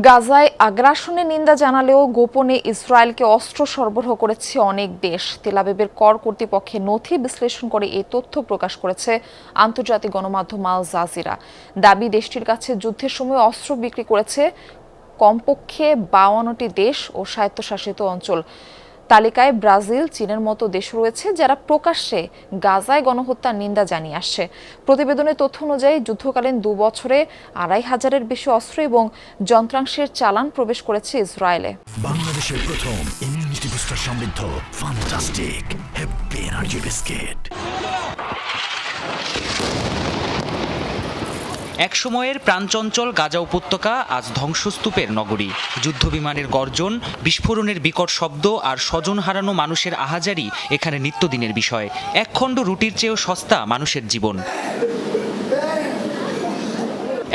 গাজায় আগ্রাসনের নিন্দা জানালেও গোপনে ইসরায়েলকে অস্ত্র সরবরাহ করেছে অনেক দেশ। তেল আবিবের কর কর্তৃপক্ষের নথি বিশ্লেষণ করে এই তথ্য প্রকাশ করেছে আন্তর্জাতিক গণমাধ্যম আল জাজিরা। দাবি, দেশটির কাছে যুদ্ধের সময় অস্ত্র বিক্রি করেছে কমপক্ষে 52টি দেশ ও স্বায়ত্তশাসিত অঞ্চল। তালিকায় ব্রাজিল, চীনের মতো দেশ রয়েছে যারা প্রকাশ্যে গাজায় গণহত্যার নিন্দা জানিয়ে আসছে। প্রতিবেদনের তথ্য অনুযায়ী যুদ্ধকালীন 2 বছরে 2500-এর বেশি অস্ত্র এবং যন্ত্রাংশের চালান প্রবেশ করেছে ইসরায়েলে। বাংলাদেশের প্রথম ইমিউনিটি বুস্টার সমৃদ্ধ ফ্যান্টাস্টিক হ্যাপি এনার্জি বিস্কিট। একসময়ের প্রাণচঞ্চল গাজা উপত্যকা আজ ধ্বংসস্তূপের নগরী। যুদ্ধবিমানের গর্জন, বিস্ফোরণের বিকট শব্দ আর স্বজন হারানো মানুষের আহাজারি এখানে নিত্যদিনের বিষয়। একখণ্ড রুটির চেয়েও সস্তা মানুষের জীবন।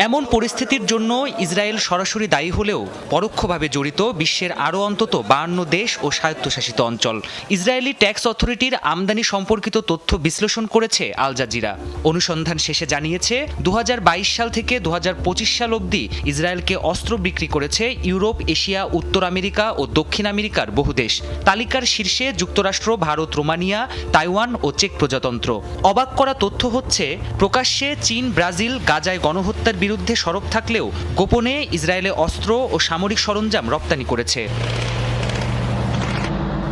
এমন পরিস্থিতির জন্য ইসরায়েল সরাসরি দায়ী হলেও পরোক্ষভাবে জড়িত বিশ্বের আরও অন্তত 52 দেশ ও স্বায়ত্তশাসিত অঞ্চল। ইসরায়েলি ট্যাক্স অথরিটির আমদানি সম্পর্কিত তথ্য বিশ্লেষণ করেছে আল জাজিরা। অনুসন্ধান শেষে জানিয়েছে 2022 সাল থেকে 2025 সাল অবধি ইসরায়েলকে অস্ত্র বিক্রি করেছে ইউরোপ, এশিয়া, উত্তর আমেরিকা ও দক্ষিণ আমেরিকার বহু দেশ। তালিকার শীর্ষে যুক্তরাষ্ট্র, ভারত, রোমানিয়া, তাইওয়ান ও চেক প্রজাতন্ত্র। অবাক করা তথ্য হচ্ছে, প্রকাশ্যে চীন, ব্রাজিল গাজায় গণহত্যার বিরুদ্ধে সরব থাকলেও গোপনে ইসরায়েলে অস্ত্র ও সামরিক সরঞ্জাম রপ্তানি করেছে।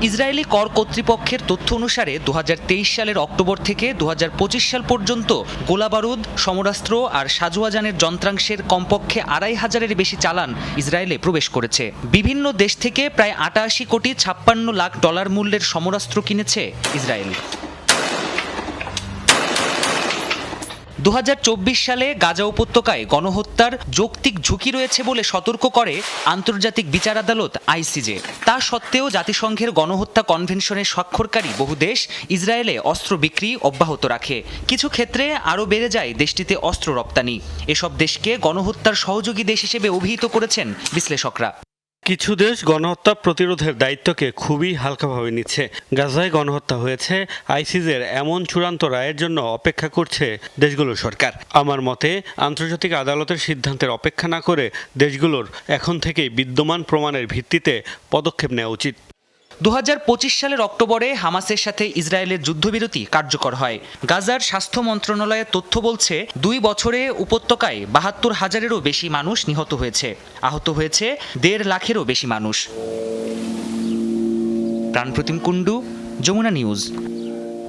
ইসরায়েলি কর কর্তৃপক্ষের তথ্য অনুসারে 2023 সালের অক্টোবর থেকে 2025 সাল পর্যন্ত গোলাবারুদ, সমরাস্ত্র আর সাজোয়াজানের যন্ত্রাংশের কমপক্ষে 2500-এর বেশি চালান ইসরায়েলে প্রবেশ করেছে। বিভিন্ন দেশ থেকে প্রায় 88 কোটি 56 লাখ ডলার মূল্যের সমরাস্ত্র কিনেছে ইসরায়েল। 2024 সালে গাজা উপত্যকায় গণহত্যার যৌক্তিক ঝুঁকি রয়েছে বলে সতর্ক করে আন্তর্জাতিক বিচার আদালত আইসিজে। তা সত্ত্বেও জাতিসংঘের গণহত্যা কনভেনশনের স্বাক্ষরকারী বহু দেশ ইসরায়েলে অস্ত্র বিক্রি অব্যাহত রাখে। কিছু ক্ষেত্রে আরও বেড়ে যায় দেশটিতে অস্ত্র রপ্তানি। এসব দেশকে গণহত্যার সহযোগী দেশ হিসেবে অভিহিত করেছেন বিশ্লেষকরা। কিছু দেশ গণহত্যা প্রতিরোধের দায়িত্বকে খুবই হালকাভাবে নিচ্ছে। গাজায় গণহত্যা হয়েছে, আইসিজের এমন চূড়ান্ত রায়ের জন্য অপেক্ষা করছে দেশগুলোর সরকার। আমার মতে আন্তর্জাতিক আদালতের সিদ্ধান্তের অপেক্ষা না করে দেশগুলোর এখন থেকেই বিদ্যমান প্রমাণের ভিত্তিতে পদক্ষেপ নেওয়া উচিত। 2025 সালের অক্টোবরে হামাসের সাথে ইসরায়েলের যুদ্ধবিরতি কার্যকর হয়। গাজার স্বাস্থ্য মন্ত্রণালয়ের তথ্য বলছে 2 বছরে উপত্যকায় 72,000-এরও বেশি মানুষ নিহত হয়েছে, আহত হয়েছে 1.5 লাখেরও বেশি মানুষ। প্রাণপ্রতিম কুণ্ডু, যমুনা নিউজ।